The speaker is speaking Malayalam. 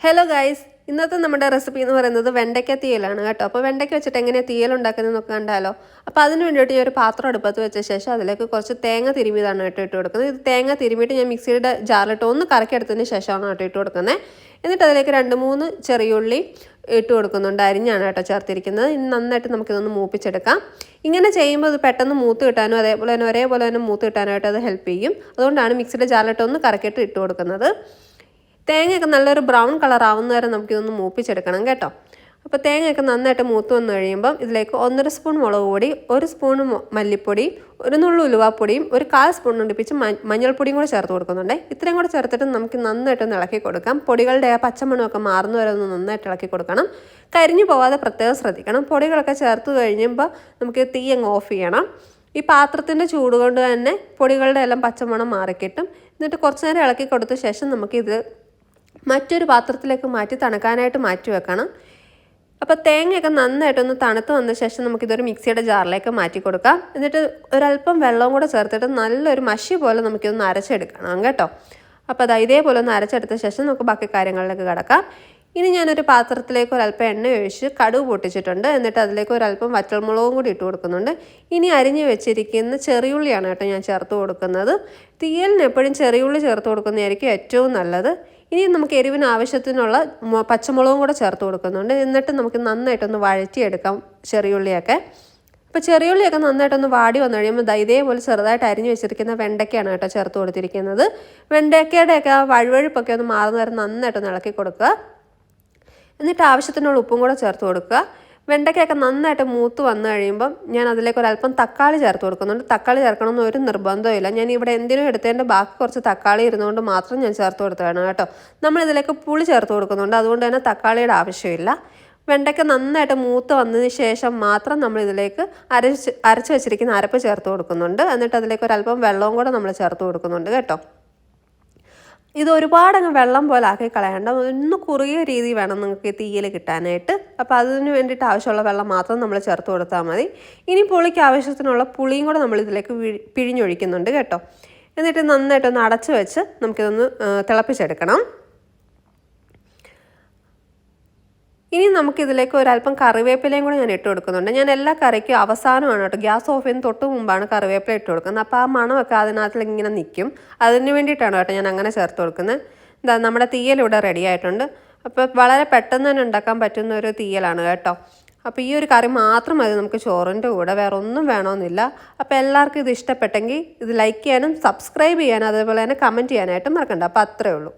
ഹലോ ഗൈസ്, ഇന്നത്തെ നമ്മുടെ റെസിപ്പി എന്ന് പറയുന്നത് വെണ്ടയ്ക്ക തീയലാണ് കേട്ടോ. അപ്പോൾ വെണ്ടയ്ക്ക വെച്ചിട്ട് എങ്ങനെയാണ് തീയൽ ഉണ്ടാക്കുന്നതെന്നൊക്കെ കണ്ടാലോ. അപ്പോൾ അതിന് വേണ്ടിയിട്ട് ഞാൻ ഒരു പാത്രം അടുപ്പത്ത് വെച്ച ശേഷം അതിലേക്ക് കുറച്ച് തേങ്ങ തിരുമിയതാണ് കേട്ടോ ഇട്ട് കൊടുക്കുന്നത്. ഇത് തേങ്ങ തിരുമിയിട്ട് ഞാൻ മിക്സിയുടെ ജാറിലിട്ട് ഒന്ന് കറക്കിയെടുത്തതിന് ശേഷമാണ് കേട്ടോ ഇട്ട് കൊടുക്കുന്നത്. എന്നിട്ട് അതിലേക്ക് 2-3 ചെറിയുള്ളി ഇട്ട് കൊടുക്കുന്നുണ്ട്, അരിഞ്ഞാണ് കേട്ടോ ചേർത്തിരിക്കുന്നത്. ഇനി നന്നായിട്ട് നമുക്കിതൊന്ന് മൂപ്പിച്ചെടുക്കാം. ഇങ്ങനെ ചെയ്യുമ്പോൾ ഇത് പെട്ടെന്ന് മൂത്ത് കിട്ടാനും ഒരേപോലെ തന്നെ മൂത്ത് കിട്ടാനായിട്ട് അത് ഹെൽപ്പ് ചെയ്യും. അതുകൊണ്ടാണ് മിക്സിയുടെ ജാറിലിട്ട് ഒന്ന് കറക്കിയിട്ട് ഇട്ട് കൊടുക്കുന്നത്. തേങ്ങയൊക്കെ നല്ലൊരു ബ്രൗൺ കളർ ആവുന്ന വരെ നമുക്കിതൊന്ന് മൂപ്പിച്ചെടുക്കണം കേട്ടോ. അപ്പോൾ തേങ്ങയൊക്കെ നന്നായിട്ട് മൂത്ത് വന്നു കഴിയുമ്പം ഇതിലേക്ക് 1.5 സ്പൂൺ മുളക് പൊടി, 1 സ്പൂൺ മല്ലിപ്പൊടി, 1 നുള്ളു ഉലുവാപ്പൊടിയും 1/4 സ്പൂൺ ഉണ്ടിപ്പിച്ച് മഞ്ഞൾപ്പൊടിയും കൂടെ ചേർത്ത് കൊടുക്കുന്നുണ്ട്. ഇത്രയും കൂടെ ചേർത്തിട്ട് നമുക്ക് നന്നായിട്ടൊന്ന് ഇളക്കി കൊടുക്കാം. പൊടികളുടെ ആ പച്ചമണമൊക്കെ മാറുന്ന വരെ ഒന്ന് നന്നായിട്ട് ഇളക്കി കൊടുക്കണം. കരിഞ്ഞു പോവാതെ പ്രത്യേകം ശ്രദ്ധിക്കണം. പൊടികളൊക്കെ ചേർത്ത് കഴിയുമ്പോൾ നമുക്ക് തീ അങ്ങ് ഓഫ് ചെയ്യണം. ഈ പാത്രത്തിൻ്റെ ചൂട് കൊണ്ട് തന്നെ പൊടികളുടെ എല്ലാം പച്ചമണം മാറിക്കിട്ടും. എന്നിട്ട് കുറച്ച് നേരം ഇളക്കി കൊടുത്ത ശേഷം നമുക്കിത് മറ്റൊരു പാത്രത്തിലേക്ക് മാറ്റി തണുക്കാനായിട്ട് മാറ്റി വെക്കണം. അപ്പോൾ തേങ്ങയൊക്കെ നന്നായിട്ടൊന്ന് തണുത്ത് വന്ന ശേഷം നമുക്കിതൊരു മിക്സിയുടെ ജാറിലേക്ക് മാറ്റി കൊടുക്കാം. എന്നിട്ട് ഒരല്പം വെള്ളവും കൂടെ ചേർത്തിട്ട് നല്ലൊരു മഷി പോലെ നമുക്കിതൊന്ന് അരച്ചെടുക്കണം കേട്ടോ. അപ്പോൾ അത് ഇതേപോലെ ഒന്ന് അരച്ചെടുത്ത ശേഷം നമുക്ക് ബാക്കി കാര്യങ്ങളിലേക്ക് കിടക്കാം. ഇനി ഞാനൊരു പാത്രത്തിലേക്ക് ഒരല്പം എണ്ണ ഒഴിച്ച് കടുക് പൊട്ടിച്ചിട്ടുണ്ട്. എന്നിട്ട് അതിലേക്ക് ഒരല്പം വറ്റൽമുളകും കൂടി ഇട്ട് കൊടുക്കുന്നുണ്ട്. ഇനി അരിഞ്ഞ് വെച്ചിരിക്കുന്ന ചെറിയുള്ളിയാണ് കേട്ടോ ഞാൻ ചേർത്ത് കൊടുക്കുന്നത്. തീയലിന് എപ്പോഴും ചെറിയുള്ളി ചേർത്ത് കൊടുക്കുന്നതായിരിക്കും ഏറ്റവും നല്ലത്. ഇനി നമുക്ക് എരിവിന് ആവശ്യത്തിനുള്ള പച്ചമുളകും കൂടെ ചേർത്ത് കൊടുക്കുന്നുണ്ട്. എന്നിട്ട് നമുക്ക് നന്നായിട്ടൊന്ന് വഴറ്റിയെടുക്കാം ചെറിയുള്ളിയൊക്കെ. അപ്പോൾ ചെറിയുള്ളിയൊക്കെ നന്നായിട്ടൊന്ന് വാടി വന്നു കഴിയുമ്പോൾ ഇതേപോലെ ചെറുതായിട്ട് അരിഞ്ഞ് വെച്ചിരിക്കുന്ന വെണ്ടയ്ക്കയാണ് കേട്ടോ ചേർത്ത് കൊടുത്തിരിക്കുന്നത്. വെണ്ടയ്ക്കയുടെയൊക്കെ ആ വഴുവഴുപ്പൊക്കെ ഒന്ന് മാറുന്ന വരെ നന്നായിട്ടൊന്ന് ഇളക്കി കൊടുക്കുക. എന്നിട്ട് ആവശ്യത്തിനുള്ള ഉപ്പും കൂടെ ചേർത്ത് കൊടുക്കുക. വെണ്ടയ്ക്കൊക്കെ നന്നായിട്ട് മൂത്ത് വന്നു കഴിയുമ്പം ഞാൻ അതിലേക്ക് ഒരല്പം തക്കാളി ചേർത്ത് കൊടുക്കുന്നുണ്ട്. തക്കാളി ചേർക്കണമെന്ന് ഒരു നിർബന്ധമില്ല. ഞാൻ ഇവിടെ എന്തിനും എടുത്തതിൻ്റെ ബാക്കി കുറച്ച് തക്കാളി ഇരുന്നുകൊണ്ട് മാത്രം ഞാൻ ചേർത്ത് കൊടുത്തതാണ് കേട്ടോ. നമ്മളിതിലേക്ക് പുളി ചേർത്ത് കൊടുക്കുന്നുണ്ട്, അതുകൊണ്ട് തന്നെ തക്കാളിയുടെ ആവശ്യമില്ല. വെണ്ടയ്ക്ക നന്നായിട്ട് മൂത്ത് വന്നതിന് ശേഷം മാത്രം നമ്മളിതിലേക്ക് അരച്ച് വെച്ചിരിക്കുന്ന അരപ്പ് ചേർത്ത് കൊടുക്കുന്നുണ്ട്. എന്നിട്ട് അതിലേക്ക് ഒരല്പം വെള്ളവും കൂടെ നമ്മൾ ചേർത്ത് കൊടുക്കുന്നുണ്ട് കേട്ടോ. ഇത് ഒരുപാടങ്ങ് വെള്ളം പോലെ ആക്കി കളയണ്ട, ഒന്ന് കുറുകിയ രീതി വേണം നിങ്ങൾക്ക് തീയിൽ കിട്ടാനായിട്ട്. അപ്പോൾ അതിന് വേണ്ടിയിട്ട് ആവശ്യമുള്ള വെള്ളം മാത്രം നമ്മൾ ചേർത്ത് കൊടുത്താൽ മതി. ഇനി പുളിക്ക് ആവശ്യത്തിനുള്ള പുളിയും കൂടെ നമ്മൾ ഇതിലേക്ക് പിഴിഞ്ഞൊഴിക്കുന്നുണ്ട് കേട്ടോ. എന്നിട്ട് നന്നായിട്ടൊന്ന് അടച്ച് വെച്ച് നമുക്കിതൊന്ന് തിളപ്പിച്ചെടുക്കണം. ഇനി നമുക്കിതിലേക്ക് ഒരല്പം കറിവേപ്പിലയും കൂടെ ഞാൻ ഇട്ട് കൊടുക്കുന്നുണ്ട്. ഞാൻ എല്ലാ കറിക്കും അവസാനമാണ് കേട്ടോ, ഗ്യാസ് ഓഫ് ചെയ്യുന്ന തൊട്ട് മുമ്പാണ് കറിവേപ്പില ഇട്ട് കൊടുക്കുന്നത്. അപ്പോൾ ആ മണമൊക്കെ അതിനകത്തിൽ ഇങ്ങനെ നിൽക്കും. അതിന് വേണ്ടിയിട്ടാണ് കേട്ടോ ഞാൻ അങ്ങനെ ചേർത്ത് കൊടുക്കുന്നത്. എന്താ നമ്മുടെ തീയലിവിടെ റെഡി ആയിട്ടുണ്ട്. അപ്പോൾ വളരെ പെട്ടെന്ന് തന്നെ ഉണ്ടാക്കാൻ പറ്റുന്ന ഒരു തീയലാണ് കേട്ടോ. അപ്പോൾ ഈ ഒരു കറി മാത്രം മതി നമുക്ക് ചോറിൻ്റെ കൂടെ, വേറെ ഒന്നും വേണമെന്നില്ല. അപ്പോൾ എല്ലാവർക്കും ഇത് ഇഷ്ടപ്പെട്ടെങ്കിൽ ഇത് ലൈക്ക് ചെയ്യാനും സബ്സ്ക്രൈബ് ചെയ്യാനും അതേപോലെ തന്നെ കമൻറ്റ് ചെയ്യാനായിട്ടും മറക്കണ്ട. അപ്പോൾ അത്രയേ ഉള്ളൂ.